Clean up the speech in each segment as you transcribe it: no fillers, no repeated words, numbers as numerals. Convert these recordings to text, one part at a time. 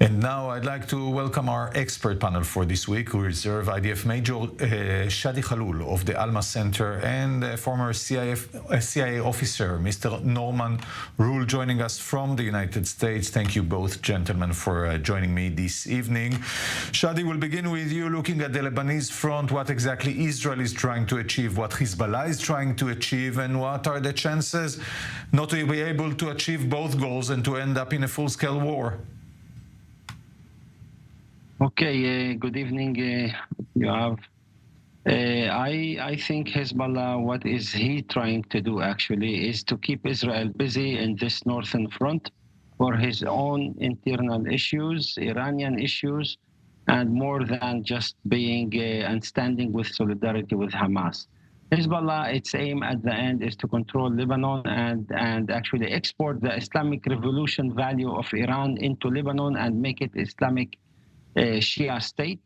And now I'd like to welcome our expert panel for this week. We reserve IDF Major Shadi Khalloul of the Alma Center and former CIA officer, Mr. Norman Roule, joining us from the United States. Thank you both, gentlemen, for joining me this evening. Shadi, we'll begin with you looking at the Lebanese front, what exactly Israel is trying to achieve, what Hezbollah is trying to achieve, and what are the chances not to be able to achieve both goals and to end up in a full-scale war. Okay, good evening, Yoav. I think Hezbollah, what is he trying to do actually is to keep Israel busy in this northern front for his own internal issues, Iranian issues, and more than just being and standing with solidarity with Hamas. Hezbollah, its aim at the end is to control Lebanon and actually export the Islamic revolution value of Iran into Lebanon and make it Islamic Shia state,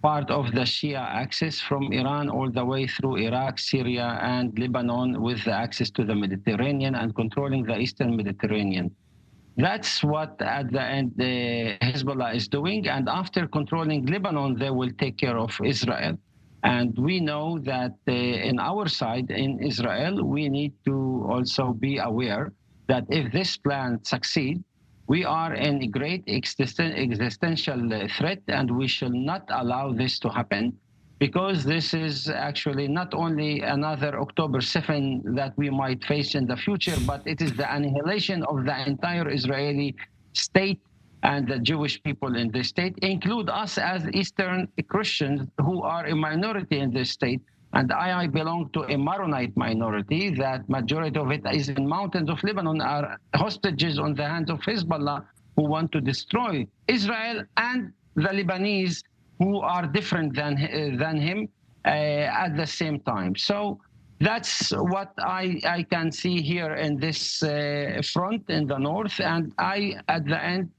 part of the Shia axis from Iran all the way through Iraq, Syria, and Lebanon with the access to the Mediterranean and controlling the Eastern Mediterranean. That's what at the end Hezbollah is doing. And after controlling Lebanon, they will take care of Israel. And we know that in our side, in Israel, we need to also be aware that if this plan succeeds, we are in a great existential threat, and we shall not allow this to happen, because this is actually not only another October 7 that we might face in the future, but it is the annihilation of the entire Israeli state and the Jewish people in this state, include us as Eastern Christians who are a minority in this state. And I belong to a Maronite minority that majority of it is in mountains of Lebanon, are hostages on the hands of Hezbollah who want to destroy Israel and the Lebanese who are different than him at the same time. So that's what I can see here in this front in the north. And I, at the end,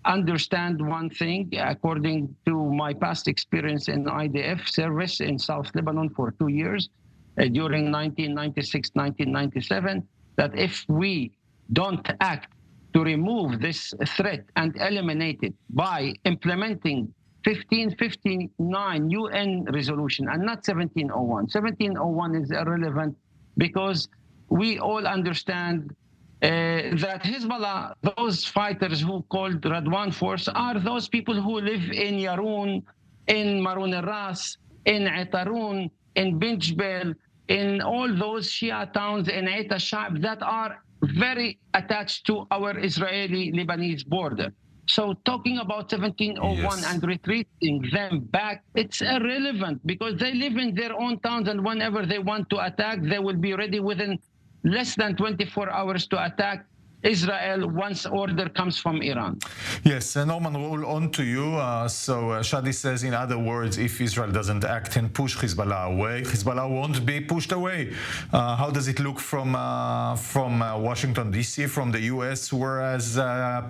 understand one thing, according to my past experience in IDF service in South Lebanon for 2 years, during 1996, 1997, that if we don't act to remove this threat and eliminate it by implementing 1559 UN resolution and not 1701. 1701 is irrelevant because we all understand that Hezbollah, those fighters who called Radwan Force, are those people who live in Yarun, in Marun al-Ras, in Itarun, in Binjbel, in all those Shia towns in Aita Sha'b that are very attached to our Israeli-Lebanese border. So talking about 1701 and retreating them back, it's irrelevant because they live in their own towns, and whenever they want to attack, they will be ready within less than 24 hours to attack Israel once order comes from Iran. Yes, Norman Roule, on to you. Shadi says, in other words, if Israel doesn't act and push Hezbollah away, Hezbollah won't be pushed away. How does it look from Washington, D.C., from the U.S., whereas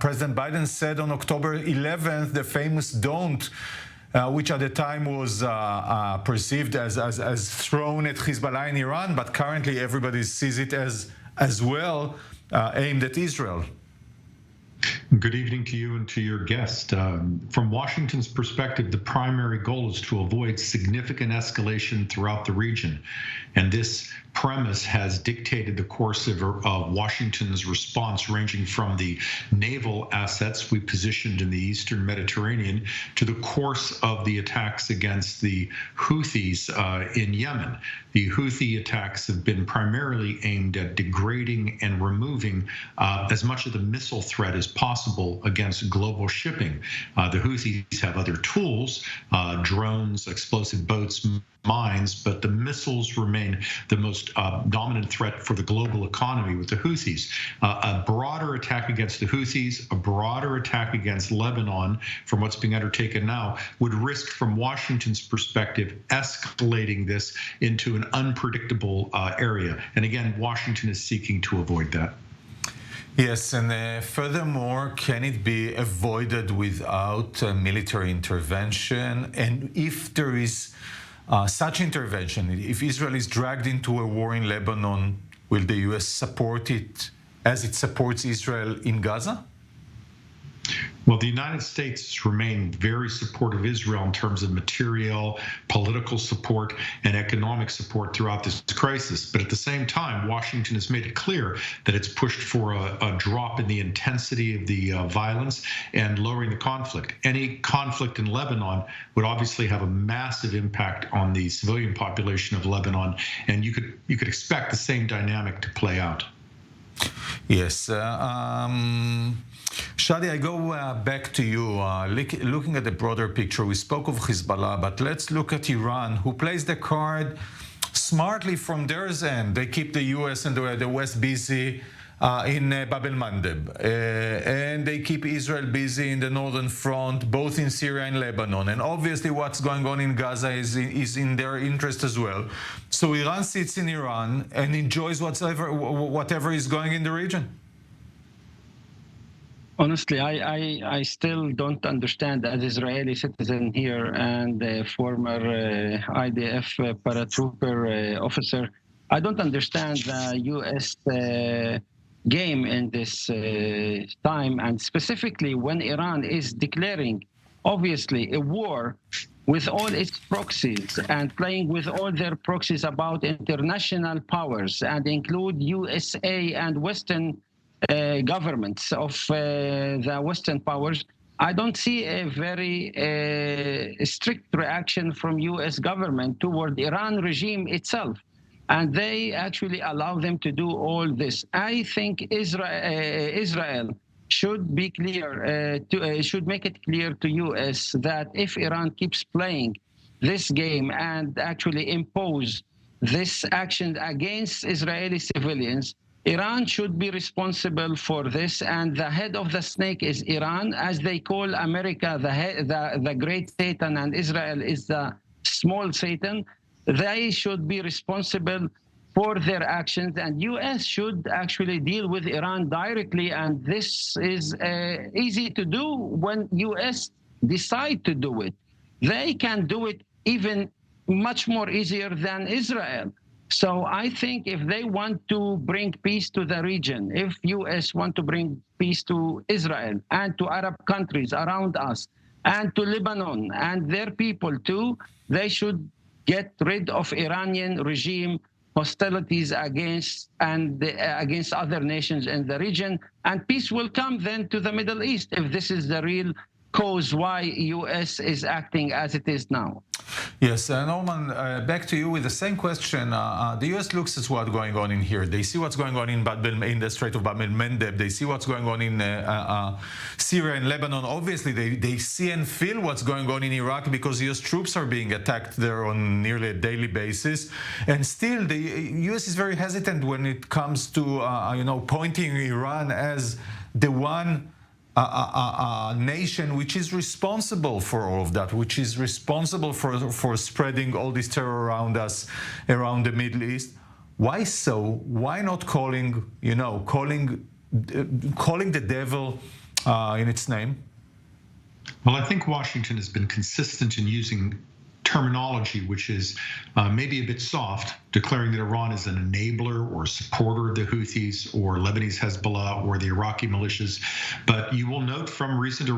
President Biden said on October 11th, the famous don't, which at the time was perceived as thrown at Hezbollah in Iran, but currently everybody sees it as well aimed at Israel. Good evening to you and to your guest. From Washington's perspective, the primary goal is to avoid significant escalation throughout the region. And this premise has dictated the course of Washington's response, ranging from the naval assets we positioned in the Eastern Mediterranean to the course of the attacks against the Houthis in Yemen. The Houthi attacks have been primarily aimed at degrading and removing as much of the missile threat as possible against global shipping. The Houthis have other tools, drones, explosive boats, mines, but the missiles remain the most dominant threat for the global economy with the Houthis. A broader attack against the Houthis, a broader attack against Lebanon, from what's being undertaken now, would risk, from Washington's perspective, escalating this into an unpredictable area. And again, Washington is seeking to avoid that. Yes, and furthermore, can it be avoided without military intervention? And if there is such intervention, if Israel is dragged into a war in Lebanon, will the U.S. support it as it supports Israel in Gaza? Well, the United States has remained very supportive of Israel in terms of material, political support, and economic support throughout this crisis. But at the same time, Washington has made it clear that it's pushed for a drop in the intensity of the violence and lowering the conflict. Any conflict in Lebanon would obviously have a massive impact on the civilian population of Lebanon, and you could expect the same dynamic to play out. Yes. Shadi, I go back to you. Looking at the broader picture, we spoke of Hezbollah, but let's look at Iran, who plays the card smartly from their end. They keep the US and the West busy in Bab el-Mandeb, and they keep Israel busy in the northern front, both in Syria and Lebanon. And obviously what's going on in Gaza is in their interest as well. So Iran sits in Iran and enjoys whatever is going in the region. Honestly, I still don't understand, as Israeli citizen here and a former IDF paratrooper officer, I don't understand the U.S. game in this time, and specifically when Iran is declaring, obviously, a war with all its proxies and playing with all their proxies about international powers and include USA and Western governments of the Western powers. I don't see a very strict reaction from U.S. government toward Iran regime itself. And they actually allow them to do all this. I think Israel should be clear, should make it clear to U.S. that if Iran keeps playing this game and actually impose this action against Israeli civilians, Iran should be responsible for this, and the head of the snake is Iran, as they call America the great Satan, and Israel is the small Satan. They should be responsible for their actions, and U.S. should actually deal with Iran directly, and this is easy to do when U.S. decide to do it. They can do it even much more easier than Israel. So I think if they want to bring peace to the region, if U.S. want to bring peace to Israel and to Arab countries around us and to Lebanon and their people too, they should get rid of Iranian regime hostilities against other nations in the region, and peace will come then to the Middle East if this is the real cause why U.S. is acting as it is now. Yes, Norman, back to you with the same question. The U.S. looks at what's going on in here. They see what's going on in the Strait of Bab el-Mandeb. They see what's going on in Syria and Lebanon. Obviously, they see and feel what's going on in Iraq because U.S. troops are being attacked there on nearly a daily basis. And still, the U.S. is very hesitant when it comes to, pointing Iran as the one nation which is responsible for all of that, which is responsible for spreading all this terror around us, around the Middle East. Why so? Why not calling the devil in its name? Well, I think Washington has been consistent in using terminology which is maybe a bit soft, declaring that Iran is an enabler or supporter of the Houthis or Lebanese Hezbollah or the Iraqi militias. But you will note from recent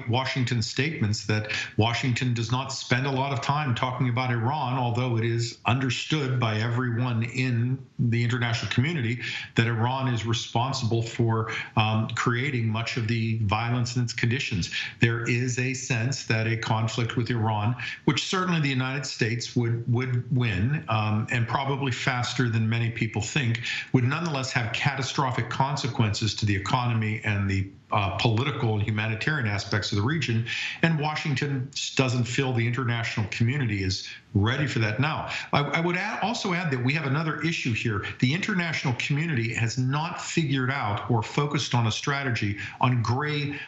Washington statements that Washington does not spend a lot of time talking about Iran, although it is understood by everyone in the international community that Iran is responsible for creating much of the violence and its conditions. There is a sense that a conflict with Iran, which certainly the United States would win, and probably faster than many people think, would nonetheless have catastrophic consequences to the economy and the political and humanitarian aspects of the region, and Washington doesn't feel the international community is ready for that now. I would also add that we have another issue here. The international community has not figured out or focused on a strategy on gray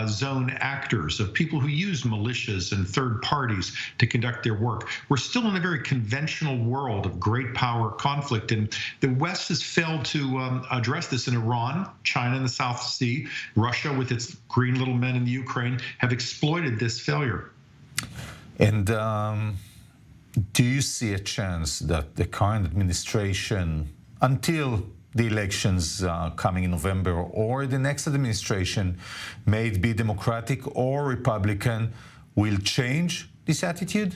zone actors, of people who use militias and third parties to conduct their work. We're still in a very conventional world of great power conflict, and the West has failed to address this in Iran, China in the South Sea, Russia with its green little men in the Ukraine have exploited this failure. And do you see a chance that the current administration, until the elections coming in November or the next administration, may it be Democratic or Republican, will change this attitude?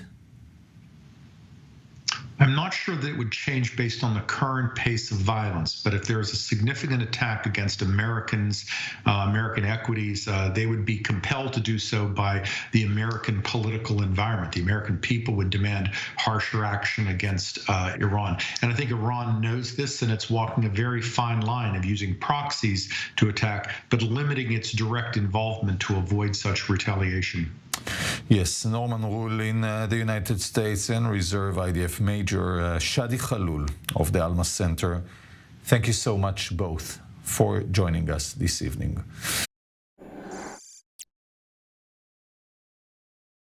I'm not sure that it would change based on the current pace of violence, but if there is a significant attack against Americans, American equities, they would be compelled to do so by the American political environment. The American people would demand harsher action against Iran. And I think Iran knows this, and it's walking a very fine line of using proxies to attack, but limiting its direct involvement to avoid such retaliation. Yes, Norman Roule in the United States and Reserve IDF Major Shadi Khalloul of the Alma Center. Thank you so much both for joining us this evening.